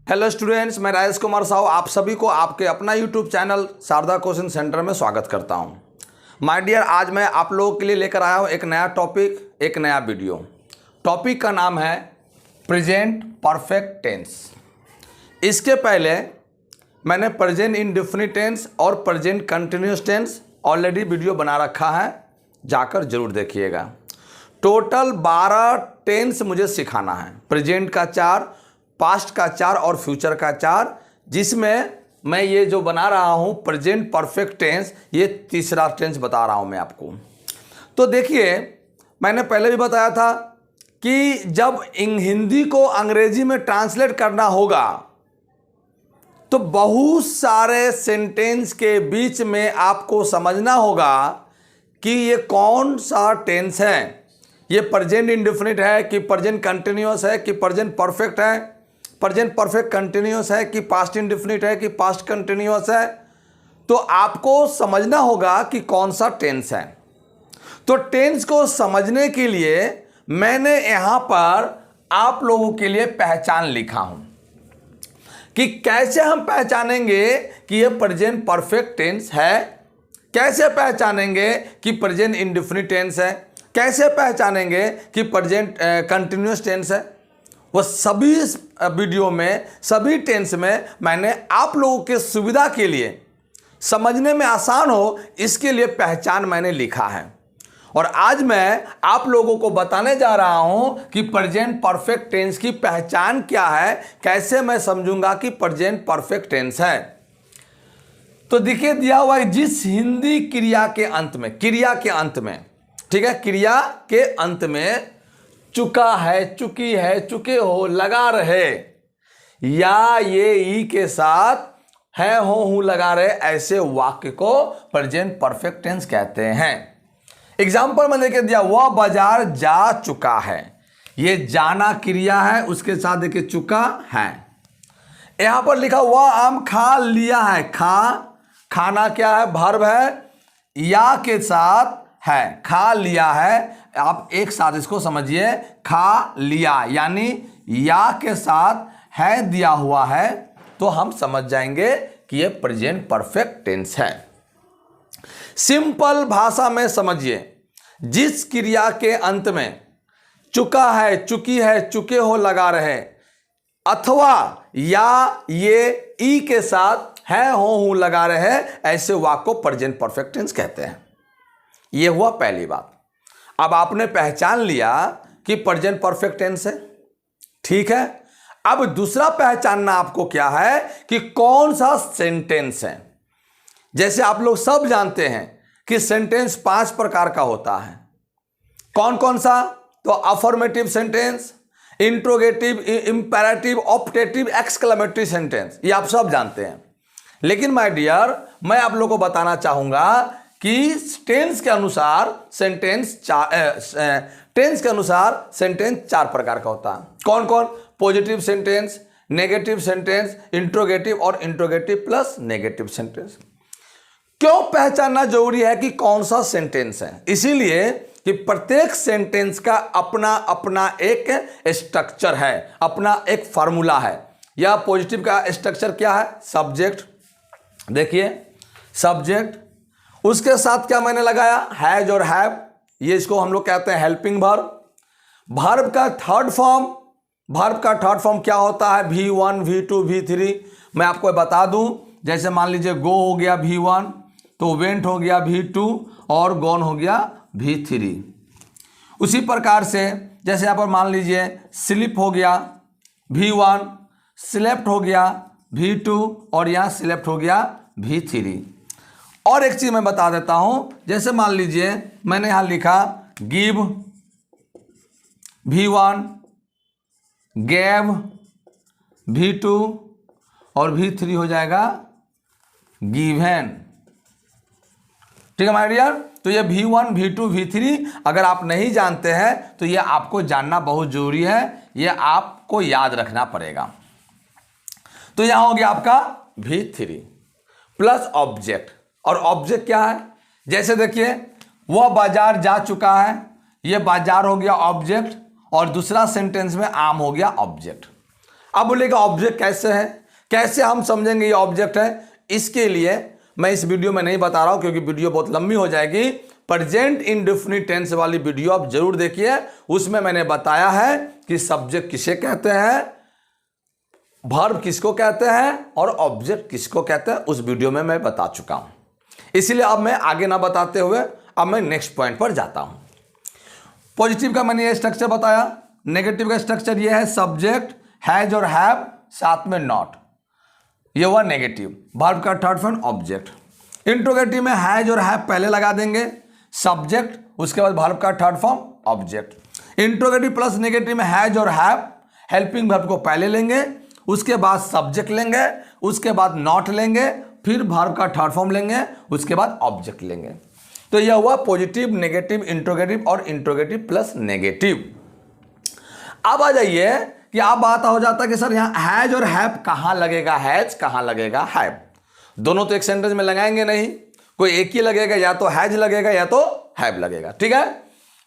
Hello students, मैं राजेश कुमार साहू आप सभी को आपके अपना YouTube channel Sharada coaching centre में स्वागत करता हूं। माय डियर, आज मैं आप लोगों के लिए लेकर आया हूं एक नया टॉपिक, एक नया वीडियो। टॉपिक का नाम है प्रेजेंट परफेक्ट टेंस। इसके पहले मैंने प्रेजेंट इंडेफिनिट टेंस और present continuous tense already video बना रखा है, जाकर जरूर देखिएगा। टोटल 12 टेंस मुझे सिखाना है, प्रेजेंट का 4, पास्ट का 4 और फ्यूचर का 4, जिसमें मैं ये जो बना रहा हूँ प्रेजेंट परफेक्ट टेंस, ये तीसरा टेंस बता रहा हूँ मैं आपको। तो देखिए, मैंने पहले भी बताया था कि जब हिंदी को अंग्रेजी में ट्रांसलेट करना होगा तो बहुत सारे सेंटेंस के बीच में आपको समझना होगा कि ये कौन सा टेंस है, ये प्रेजेंट इंडेफिनिट है कि प्रेजेंट कंटिन्यूअस है कि प्रेजेंट परफेक्ट है, प्रेजेंट परफेक्ट कंटिन्यूअस है कि पास्ट इंडेफिनिट है कि पास्ट कंटिन्यूअस है। तो आपको समझना होगा कि कौन सा टेंस है। तो टेंस को समझने के लिए मैंने यहां पर आप लोगों के लिए पहचान लिखा हूं कि कैसे हम पहचानेंगे कि यह प्रेजेंट परफेक्ट टेंस है, कैसे पहचानेंगे कि प्रेजेंट इंडेफिनिट टेंस है, कैसे पहचानेंगे कि प्रेजेंट कंटिन्यूअस टेंस है। वो सभी वीडियो में, सभी टेंस में मैंने आप लोगों के सुविधा के लिए, समझने में आसान हो इसके लिए पहचान मैंने लिखा है। और आज मैं आप लोगों को बताने जा रहा हूं कि प्रेजेंट परफेक्ट टेंस की पहचान क्या है, कैसे मैं समझूंगा कि प्रेजेंट परफेक्ट टेंस है। तो देखिए, दिया हुआ है जिस हिंदी क्रिया के अंत में, क्रिया के अंत में, ठीक है, क्रिया के अंत में चुका है, चुकी है, चुके हो, लगा रहे या ये ई के साथ है, हो, हूं लगा रहे, ऐसे वाक्य को प्रेजेंट परफेक्ट टेंस कहते हैं। एग्जाम्पल में लेके दिया, वह बाजार जा चुका है, ये जाना क्रिया है, उसके साथ देखिए चुका है। यहां पर लिखा वह आम खा लिया है, खाना क्या है, वर्ब है, या के साथ है, खा लिया है। आप एक साथ इसको समझिए, खा लिया यानी या के साथ है दिया हुआ है, तो हम समझ जाएंगे कि ये प्रेजेंट परफेक्ट टेंस है। सिंपल भाषा में समझिए, जिस क्रिया के अंत में चुका है, चुकी है, चुके हो लगा रहे, अथवा या ये ई के साथ है, हो, हूं लगा रहे, ऐसे वाक्य को प्रेजेंट परफेक्ट टेंस कहते हैं। यह हुआ पहली बात। अब आपने पहचान लिया कि प्रेजेंट परफेक्ट टेंस है, ठीक है। अब दूसरा पहचानना आपको क्या है कि कौन सा सेंटेंस है। जैसे आप लोग सब जानते हैं कि सेंटेंस 5 प्रकार का होता है। कौन कौन सा? तो affirmative sentence, interrogative, imperative, optative, exclamatory sentence, ये आप सब जानते हैं। लेकिन माय डियर, मैं आप लोगों को बताना चाहूंगा कि टेंस के अनुसार सेंटेंस चार प्रकार का होता है। कौन कौन? Positive sentence, negative sentence, interrogative और इंट्रोगेटिव प्लस नेगेटिव सेंटेंस। क्यों पहचानना जरूरी है कि कौन सा सेंटेंस है? इसीलिए कि प्रत्येक सेंटेंस का अपना अपना एक स्ट्रक्चर है, अपना एक फॉर्मूला है। या पॉजिटिव का स्ट्रक्चर क्या है? सब्जेक्ट, देखिए सब्जेक्ट, उसके साथ क्या मैंने लगाया? हैज और हैव, ये इसको हम लोग कहते हैं हेल्पिंग वर्ब। वर्ब का थर्ड फॉर्म क्या होता है? V1, V2, V3। मैं आपको बता दूं, जैसे मान लीजिए गो हो गया V1, तो वेंट हो गया V2 और गॉन हो गया V3। उसी प्रकार से जैसे यहाँ पर मान लीजिए स्लिप हो गया V1, स्लेप्ट हो गया V2 और यहाँ स्लेप्ट हो गया V3। और एक चीज मैं बता देता हूं, जैसे मान लीजिए मैंने यहां लिखा गिव V1, गैव V2 और V3 हो जाएगा गिवन। ठीक है माय डियर। तो ये V1, V2, V3 अगर आप नहीं जानते हैं तो ये आपको जानना बहुत जरूरी है, ये आपको याद रखना पड़ेगा। तो यहां हो गया आपका V3 प्लस ऑब्जेक्ट। और ऑब्जेक्ट क्या है? जैसे देखिए, वह बाजार जा चुका है, यह बाजार हो गया ऑब्जेक्ट, और दूसरा सेंटेंस में आम हो गया ऑब्जेक्ट। अब बोलेगा ऑब्जेक्ट कैसे है, कैसे हम समझेंगे ये ऑब्जेक्ट है। इसके लिए मैं इस वीडियो में नहीं बता रहा हूं क्योंकि वीडियो बहुत लंबी हो जाएगी। प्रेजेंट इंडेफिनिट टेंस वाली वीडियो आप जरूर देखिए, उसमें मैंने बताया है कि सब्जेक्ट किसे कहते हैं, वर्ब किसको कहते हैं और ऑब्जेक्ट किसको कहते हैं, उस वीडियो में मैं बता चुका हूं। इसलिए अब मैं आगे ना बताते हुए अब मैं नेक्स्ट पॉइंट पर जाता हूं। पॉजिटिव का मैंने ये स्ट्रक्चर बताया, नेगेटिव का स्ट्रक्चर ये है सब्जेक्ट, हैज और हैव, साथ में नॉट, ये हुआ नेगेटिव। वर्ब का थर्ड फॉर्म ऑब्जेक्ट। इंट्रोगेटिव में हैज और हैव पहले लगा देंगे, सब्जेक्ट, उसके बाद वर्ब का third form object. Interrogative plus negative में हैज और हैव, हेल्पिंग वर्ब को पहले लेंगे, उसके बाद सब्जेक्ट लेंगे, उसके बाद नॉट लेंगे, फिर वर्ब का थर्ड फॉर्म लेंगे, उसके बाद ऑब्जेक्ट लेंगे। तो यह हुआ पॉजिटिव, नेगेटिव, इंट्रोगेटिव और इंट्रोगेटिव प्लस नेगेटिव। अब आ जाइए कि आप बात हो जाता है कि सर यहां हैज और हैव कहां लगेगा, हैज कहां लगेगा हैव, दोनों तो एक सेंटेंस में लगाएंगे नहीं, कोई एक ही लगेगा, या तो हैज लगेगा या तो हैव लगेगा, ठीक है।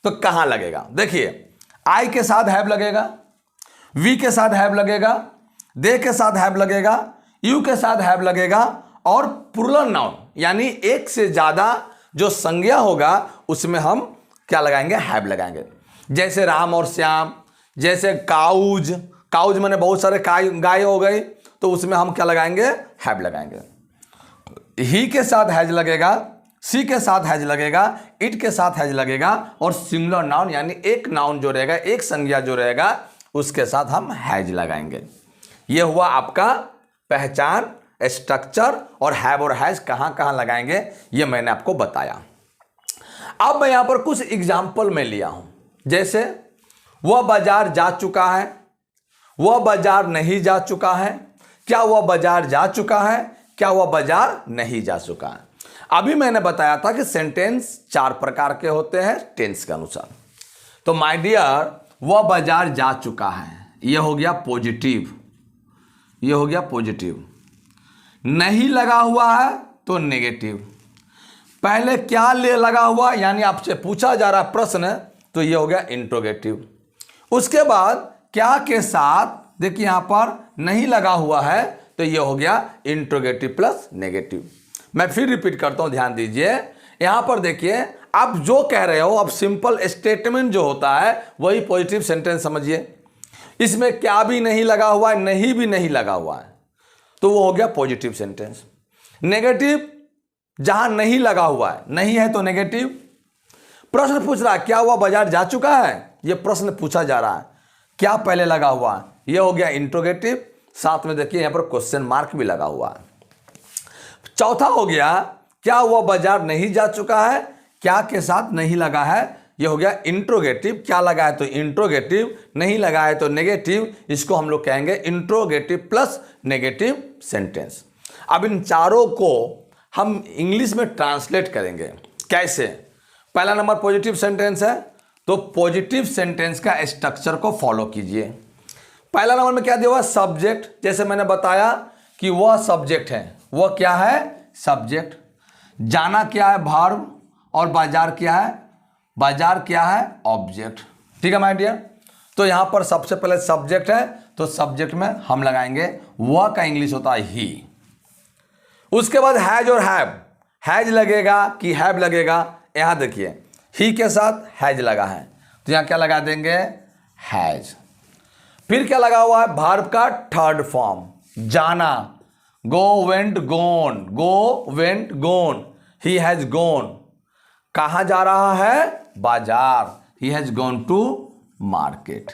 तो कहां लगेगा, देखिए आई के साथ हैव लगेगा, वी के साथ हैव लगेगा, दे के साथ हैव लगेगा, यू के साथ हैव लगेगा, और प्लूरल नाउन यानी एक से ज्यादा जो संज्ञा होगा उसमें हम क्या लगाएंगे, हैव लगाएंगे। जैसे राम और श्याम, जैसे काउज, काउज मैंने बहुत सारे गाय हो गई, तो उसमें हम क्या लगाएंगे, हैव लगाएंगे। ही के साथ हैज लगेगा, सी के साथ हैज लगेगा, इट के साथ हैज लगेगा, और सिंगुलर नाउन यानी एक नाउन जो रहेगा, एक संज्ञा जो रहेगा, उसके साथ हम हैज लगाएंगे। यह हुआ आपका पहचान, स्ट्रक्चर, और हैव और हैज कहां कहां लगाएंगे यह मैंने आपको बताया। अब मैं यहां पर कुछ एग्जाम्पल में लिया हूं, जैसे वह बाजार जा चुका है, वह बाजार नहीं जा चुका है, क्या वह बाजार जा चुका है, क्या वह बाजार नहीं जा चुका है। अभी मैंने बताया था कि सेंटेंस 4 प्रकार के होते हैं टेंस के अनुसार। तो माय डियर वह बाजार जा चुका है, यह हो गया पॉजिटिव, यह हो गया पॉजिटिव। नहीं लगा हुआ है तो नेगेटिव। पहले क्या ले लगा हुआ यानी आपसे पूछा जा रहा प्रश्न, तो यह हो गया इंट्रोगेटिव। उसके बाद क्या के साथ देखिए यहां पर नहीं लगा हुआ है, तो यह हो गया इंट्रोगेटिव प्लस नेगेटिव। मैं फिर रिपीट करता हूं, ध्यान दीजिए। यहां पर देखिए आप जो कह रहे हो, अब सिंपल स्टेटमेंट जो होता है वही पॉजिटिव सेंटेंस समझिए। इसमें क्या भी नहीं लगा हुआ है, नहीं भी नहीं लगा हुआ है, तो वो हो गया पॉजिटिव सेंटेंस। नेगेटिव जहां नहीं लगा हुआ है, नहीं है तो नेगेटिव। प्रश्न पूछ रहा है क्या हुआ बाजार जा चुका है, यह प्रश्न पूछा जा रहा है, क्या पहले लगा हुआ है, यह हो गया इंट्रोगेटिव। साथ में देखिए यहां पर क्वेश्चन मार्क भी लगा हुआ है। चौथा हो गया क्या हुआ बाजार नहीं जा चुका है, क्या के साथ नहीं लगा है, यह हो गया इंट्रोगेटिव। क्या लगा है तो इंट्रोगेटिव, नहीं लगा है तो नेगेटिव। इसको हम लोग कहेंगे इंट्रोगेटिव प्लस नेगेटिव सेंटेंस। अब इन चारों को हम इंग्लिश में ट्रांसलेट करेंगे। कैसे? पहला नंबर पॉजिटिव सेंटेंस है, तो पॉजिटिव सेंटेंस का स्ट्रक्चर को फॉलो कीजिए। पहला नंबर में क्या दिया हुआ, सब्जेक्ट। जैसे मैंने बताया कि वह सब्जेक्ट है, वह क्या है, सब्जेक्ट। जाना क्या है, वर्ब, और बाजार क्या है, बाजार क्या है, ऑब्जेक्ट। ठीक है माय डियर। तो यहां पर सबसे पहले सब्जेक्ट है, तो सब्जेक्ट में हम लगाएंगे वह का इंग्लिश होता है ही। उसके बाद हैज और हैव, हैज लगेगा कि हैव लगेगा। यहां देखिए ही के साथ हैज लगा है, तो यहां क्या लगा देंगे, हैज। फिर क्या लगा हुआ है, वर्ब का थर्ड फॉर्म, जाना, go went gone, go went gone, he has gone. कहां जा रहा है, बाजार, he has gone to market.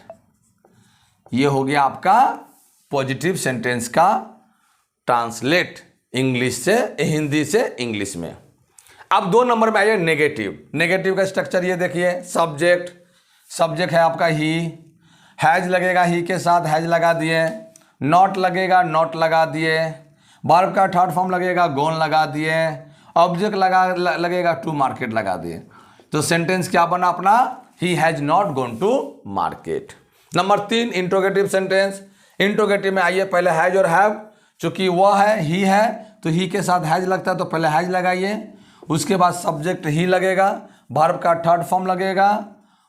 यह हो गया आपका पॉजिटिव सेंटेंस का ट्रांसलेट इंग्लिश से, हिंदी से इंग्लिश में। अब 2 नंबर में आइए नेगेटिव। नेगेटिव का स्ट्रक्चर ये देखिए, सब्जेक्ट, सब्जेक्ट है आपका ही, हैज लगेगा ही के साथ हैज लगा दिए, नॉट लगेगा नॉट लगा दिए, वर्ब का थर्ड फॉर्म लगेगा गोन लगा दिए, ऑब्जेक्ट लगेगा टू मार्केट लगा दिए। तो सेंटेंस क्या बना अपना, he has not gone to market. Number 3 interrogative sentence. Interrogative में आइए पहले हैज और हैव, चूंकि वह है ही है तो ही के साथ हैज लगता है, तो पहले हैज लगाइए। उसके बाद सब्जेक्ट ही लगेगा, वर्ब का थर्ड फॉर्म लगेगा,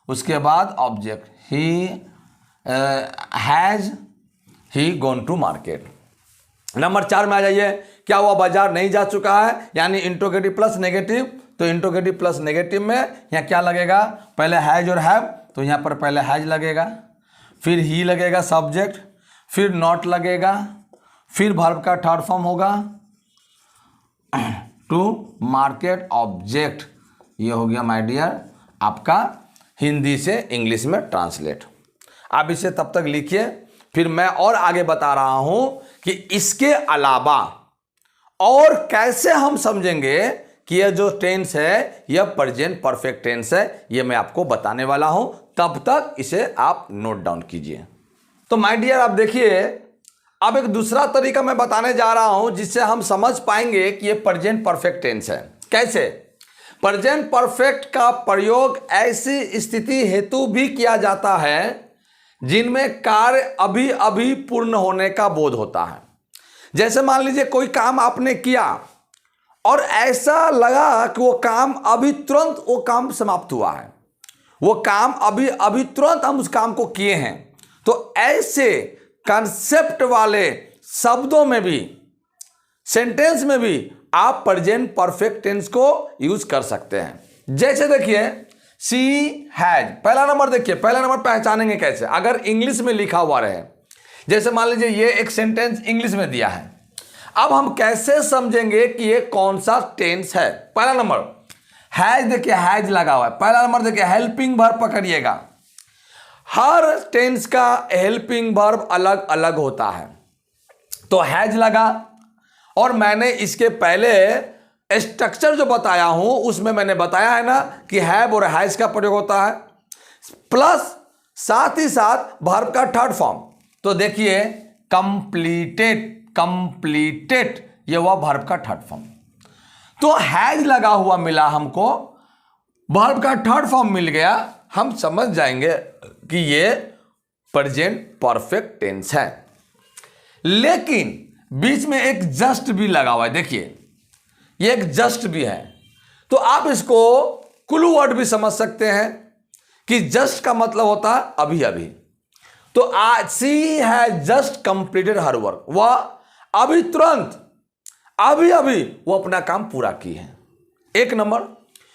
उसके बाद object he has, he gone to market. Number 4 में आ जाइए, क्या वह बाजार नहीं जा चुका है, यानी इंट्रोगेटिव प्लस नेगेटिव। तो इंट्रोगेटिव प्लस नेगेटिव में यहाँ क्या लगेगा, पहले हैज और हैव, तो यहाँ पर पहले हैज लगेगा, फिर ही लगेगा सब्जेक्ट, फिर नॉट लगेगा, फिर वर्ब का थर्ड फॉर्म होगा टू मार्केट ऑब्जेक्ट। ये हो गया माय डियर आपका हिंदी से इंग्लिश में ट्रांसलेट। आप इसे तब तक लिखिए, फिर मैं और आगे बता रहा हूं कि इसके अलावा और कैसे हम समझेंगे कि यह जो टेंस है यह प्रेजेंट परफेक्ट टेंस है, यह मैं आपको बताने वाला हूं। तब तक इसे आप नोट डाउन कीजिए। तो माय डियर आप देखिए, अब एक दूसरा तरीका मैं बताने जा रहा हूं जिससे हम समझ पाएंगे कि यह प्रेजेंट परफेक्ट टेंस है। कैसे? प्रेजेंट परफेक्ट का प्रयोग ऐसी स्थिति हेतु भी किया जाता है जिनमें कार्य अभी अभी पूर्ण होने का बोध होता है। जैसे मान लीजिए कोई काम आपने किया और ऐसा लगा कि वो काम अभी तुरंत वो काम समाप्त हुआ है, वो काम अभी अभी तुरंत हम उस काम को किए हैं। तो ऐसे कंसेप्ट वाले शब्दों में भी, सेंटेंस में भी आप प्रेजेंट परफेक्ट टेंस को यूज कर सकते हैं। जैसे देखिए शी हैज, पहला नंबर देखिए, पहला नंबर पहचानेंगे कैसे, अगर इंग्लिश में लिखा हुआ रहे। जैसे मान लीजिए ये एक सेंटेंस इंग्लिश में दिया है, अब हम कैसे समझेंगे कि ये कौन सा टेंस है। पहला नंबर हैज, देखिए हैज लगा हुआ है। पहला नंबर देखिए हेल्पिंग वर्ब पकड़िएगा, हर टेंस का हेल्पिंग वर्ब अलग अलग होता है। तो हैज लगा, और मैंने इसके पहले स्ट्रक्चर जो बताया हूं उसमें मैंने बताया है ना कि हैव और हैज का प्रयोग होता है, प्लस साथ ही साथ वर्ब का थर्ड फॉर्म। तो देखिए कंप्लीटेड, कंप्लीटेड ये हुआ वर्ब का थर्ड फॉर्म। तो हैज लगा हुआ मिला हमको, वर्ब का थर्ड फॉर्म मिल गया, हम समझ जाएंगे कि ये प्रेजेंट परफेक्ट टेंस है। लेकिन बीच में एक जस्ट भी लगा हुआ है, देखिए ये एक जस्ट भी है। तो आप इसको क्लू वर्ड भी समझ सकते हैं कि जस्ट का मतलब होता है अभी अभी। तो आज she has just completed her work, वह अभी तुरंत अभी अभी वो अपना काम पूरा की है। एक नंबर।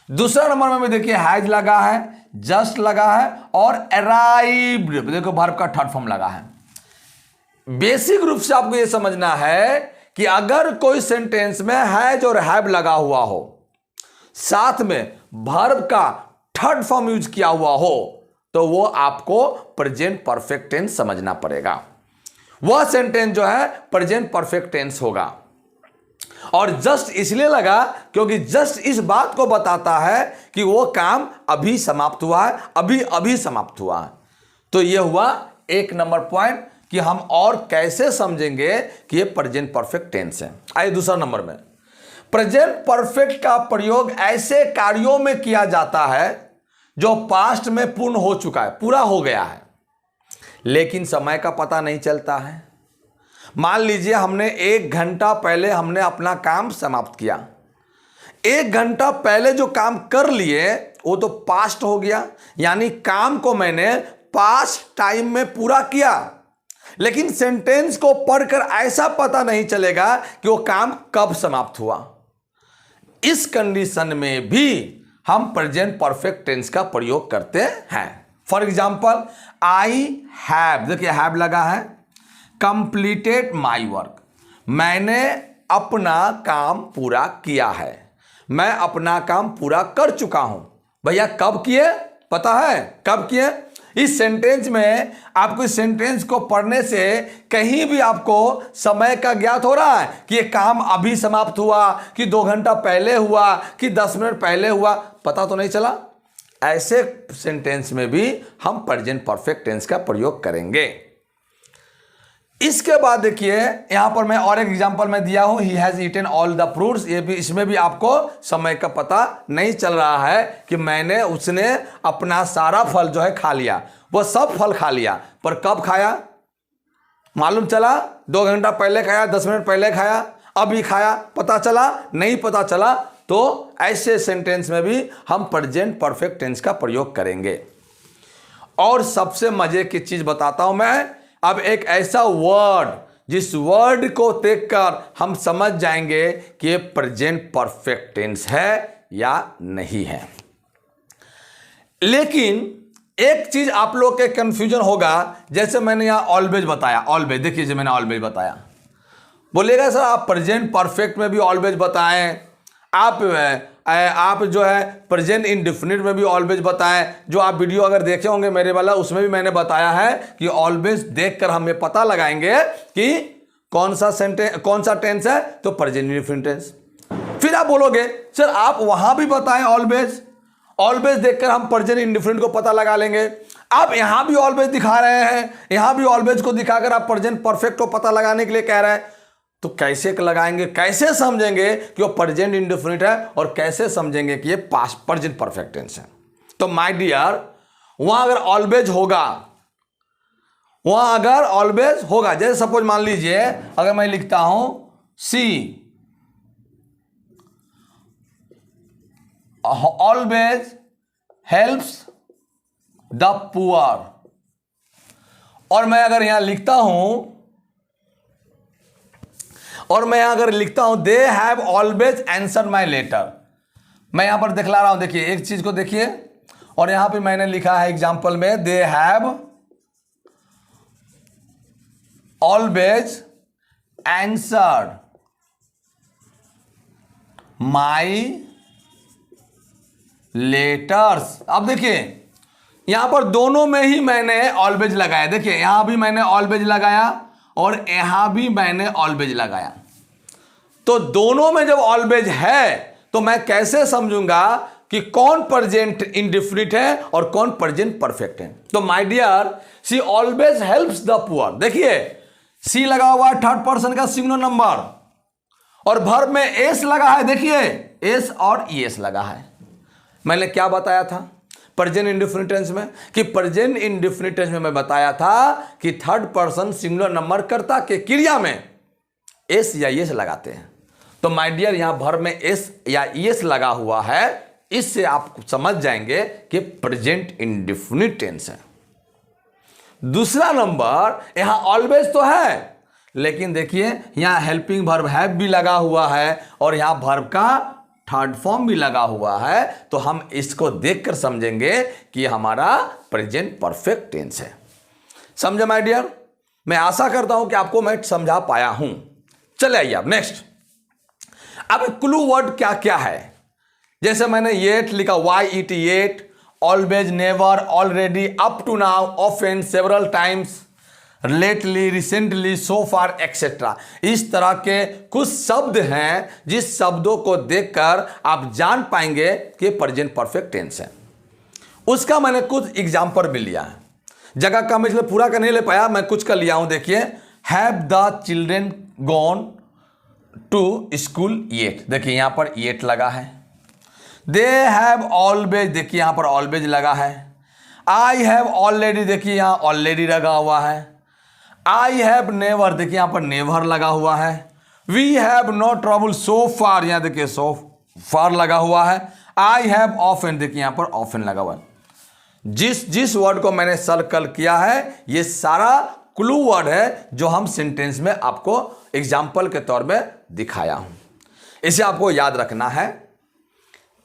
दूसरा नंबर में भी देखिए हैज लगा है, जस्ट लगा है और अराइव्ड, देखो वर्ब का थर्ड फॉर्म लगा है। बेसिक रूप से आपको यह समझना है कि अगर कोई सेंटेंस में हैज और हैव लगा हुआ हो, साथ में वर्ब का थर्ड फॉर्म यूज किया हुआ हो, तो वो आपको प्रेजेंट परफेक्ट टेंस समझना पड़ेगा। वह सेंटेंस जो है प्रेजेंट परफेक्ट टेंस होगा। और जस्ट इसलिए लगा क्योंकि जस्ट इस बात को बताता है कि वो काम अभी समाप्त हुआ है, अभी अभी समाप्त हुआ है। तो यह हुआ एक नंबर पॉइंट कि हम और कैसे समझेंगे कि ये प्रेजेंट परफेक्ट टेंस है। आइए दूसरा नंबर में, प्रेजेंट परफेक्ट का प्रयोग ऐसे कार्यों में किया जाता है जो पास्ट में पूर्ण हो चुका है, पूरा हो गया है, लेकिन समय का पता नहीं चलता है। मान लीजिए हमने 1 घंटा पहले हमने अपना काम समाप्त किया, 1 घंटा पहले जो काम कर लिए वो तो पास्ट हो गया, यानी काम को मैंने पास्ट टाइम में पूरा किया, लेकिन सेंटेंस को पढ़कर ऐसा पता नहीं चलेगा कि वो काम कब समाप्त हुआ। इस कंडीशन में भी हम प्रेजेंट परफेक्ट टेंस का प्रयोग करते हैं। फॉर एग्जाम्पल आई हैव, देखिए हैव लगा है, कंप्लीटेड माई वर्क, मैंने अपना काम पूरा किया है, मैं अपना काम पूरा कर चुका हूं। भैया कब किए पता है, कब किए? इस सेंटेंस में आपको इस सेंटेंस को पढ़ने से कहीं भी आपको समय का ज्ञात हो रहा है कि ये काम अभी समाप्त हुआ, कि 2 घंटा पहले हुआ, कि 10 मिनट पहले हुआ, पता तो नहीं चला। ऐसे सेंटेंस में भी हम प्रेजेंट परफेक्ट टेंस का प्रयोग करेंगे। इसके बाद देखिए यहां पर मैं और एक एग्जांपल में दिया हूं, he has eaten all the fruits. ये भी, इसमें भी आपको समय का पता नहीं चल रहा है कि उसने अपना सारा फल जो है खा लिया, वो सब फल खा लिया, पर कब खाया मालूम चला? 2 घंटा पहले खाया, 10 मिनट पहले खाया, अभी खाया, पता चला? नहीं पता चला। तो ऐसे सेंटेंस में भी हम प्रेजेंट परफेक्ट टेंस का प्रयोग करेंगे। और सबसे मजे की चीज बताता हूं मैं, अब एक ऐसा वर्ड जिस वर्ड को देखकर हम समझ जाएंगे कि ये प्रेजेंट परफेक्ट टेंस है या नहीं है। लेकिन एक चीज आप लोग के कंफ्यूजन होगा, जैसे मैंने यहां ऑलवेज बताया, ऑलवेज देखिए जो मैंने ऑलवेज बताया, बोलिएगा सर आप प्रेजेंट परफेक्ट में भी ऑलवेज बताएं, आप जो है प्रेजेंट इंडेफिनिट में भी ऑलवेज बताएं। जो आप वीडियो अगर देखे होंगे मेरे वाला, उसमें भी मैंने बताया है कि ऑलवेज देखकर हम ये पता लगाएंगे कि कौन सा टेंस है, तो प्रेजेंट इंडेफिनिट टेंस। फिर आप बोलोगे सर आप वहां भी बताएं ऑलवेज, ऑलवेज देखकर हम प्रेजेंट इंडेफिनिट को पता लगा लेंगे। आप यहां भी ऑलवेज दिखा रहे हैं, यहां भी ऑलवेज को दिखाकर आप प्रेजेंट परफेक्ट को पता लगाने के लिए कह रहे हैं, तो कैसे लगाएंगे, कैसे समझेंगे कि वो प्रेजेंट इंडेफिनिट है और कैसे समझेंगे कि ये पास्ट प्रेजेंट परफेक्ट टेंस है। तो माय डियर, वहां अगर ऑलवेज होगा, वहां अगर ऑलवेज होगा, जैसे सपोज मान लीजिए अगर मैं लिखता हूं she always helps the poor, और मैं अगर यहां लिखता हूं they have always answered my letter, मैं यहां पर दिखला रहा हूं, देखिए एक चीज को देखिए, और यहां पे मैंने लिखा है एग्जांपल में दे have always answered my letters. अब देखिए यहां पर दोनों में ही मैंने ऑलवेज लगाया, देखिए यहां भी मैंने ऑलवेज लगाया और यहां भी मैंने ऑलवेज लगाया। तो दोनों में जब ऑलवेज है तो मैं कैसे समझूंगा कि कौन प्रेजेंट इंडेफिनिट है और कौन प्रेजेंट परफेक्ट है। तो my dear, she always helps the poor, देखिए सी लगा हुआ है थर्ड पर्सन का सिंगुलर नंबर, और वर्ब में एस लगा है, देखिए एस और ईएस लगा है। मैंने क्या बताया था प्रेजेंट इंडेफिनिट टेंस में, कि प्रेजेंट इंडेफिनिट टेंस में मैं बताया था कि थर्ड पर्सन सिंगुलर नंबर कर्ता के क्रिया में एस या ईएस लगाते हैं। तो माय डियर, यहां वर्ब में एस या ईएस लगा हुआ है, इससे आप समझ जाएंगे कि प्रेजेंट इंडेफिनिट टेंस है। दूसरा नंबर, यहां ऑलवेज तो है, लेकिन देखिए यहां हेल्पिंग वर्ब हैव भी लगा हुआ है और यहां वर्ब का थर्ड फॉर्म भी लगा हुआ है, तो हम इसको देखकर समझेंगे कि हमारा प्रेजेंट परफेक्ट टेंस है। समझे माय डियर? मैं आशा करता हूं कि आपको मैं समझा पाया हूं। चले आइए अब नेक्स्ट। अब क्लू वर्ड क्या क्या है, जैसे मैंने येट लिखा, why it yet, always, never, already, up to now, often, several times, lately, recently, so far etcetera. इस तरह के कुछ शब्द हैं जिस शब्दों को देखकर आप जान पाएंगे कि प्रेजेंट परफेक्ट टेंस है। उसका मैंने कुछ एग्जाम्पल भी लिया है, जगह कम इसलिए पूरा का नहीं ले पाया, मैं कुछ का लिया हूं। देखिए, have the children gone to school yet, देखिए यहां पर येट लगा है। दे हैव ऑलवेज, देखिए यहां पर ऑलवेज लगा है। आई हैव ऑलरेडी, देखिए यहां ऑलरेडी लगा हुआ है। आई हैव नेवर, देखिए यहां पर नेवर लगा हुआ है। We have no trouble so far, यहां देखिए सो फार लगा हुआ है। आई हैव ऑफन, देखिए यहां पर ऑफन लगा हुआ है। जिस वर्ड को मैंने सर्कल किया है, ये सारा क्लू वर्ड है जो हम सेंटेंस में आपको एग्जाम्पल के तौर में दिखाया हूं। इसे आपको याद रखना है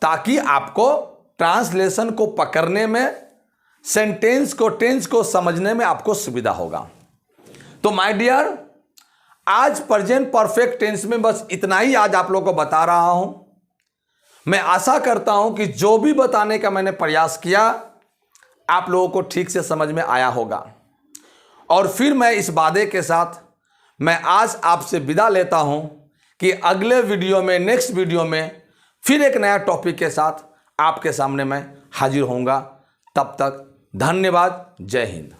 ताकि आपको ट्रांसलेशन को पकड़ने में, सेंटेंस को, टेंस को समझने में आपको सुविधा होगा। तो माय डियर, आज प्रेजेंट परफेक्ट टेंस में बस इतना ही आज आप लोगों को बता रहा हूं। मैं आशा करता हूं कि जो भी बताने का मैंने प्रयास किया आप लोगों को ठीक से समझ में आया होगा। और फिर मैं इस वादे के साथ मैं आज आपसे विदा लेता हूं कि अगले वीडियो में, नेक्स्ट वीडियो में फिर एक नया टॉपिक के साथ आपके सामने मैं हाजिर होऊंगा। तब तक धन्यवाद। जय हिंद।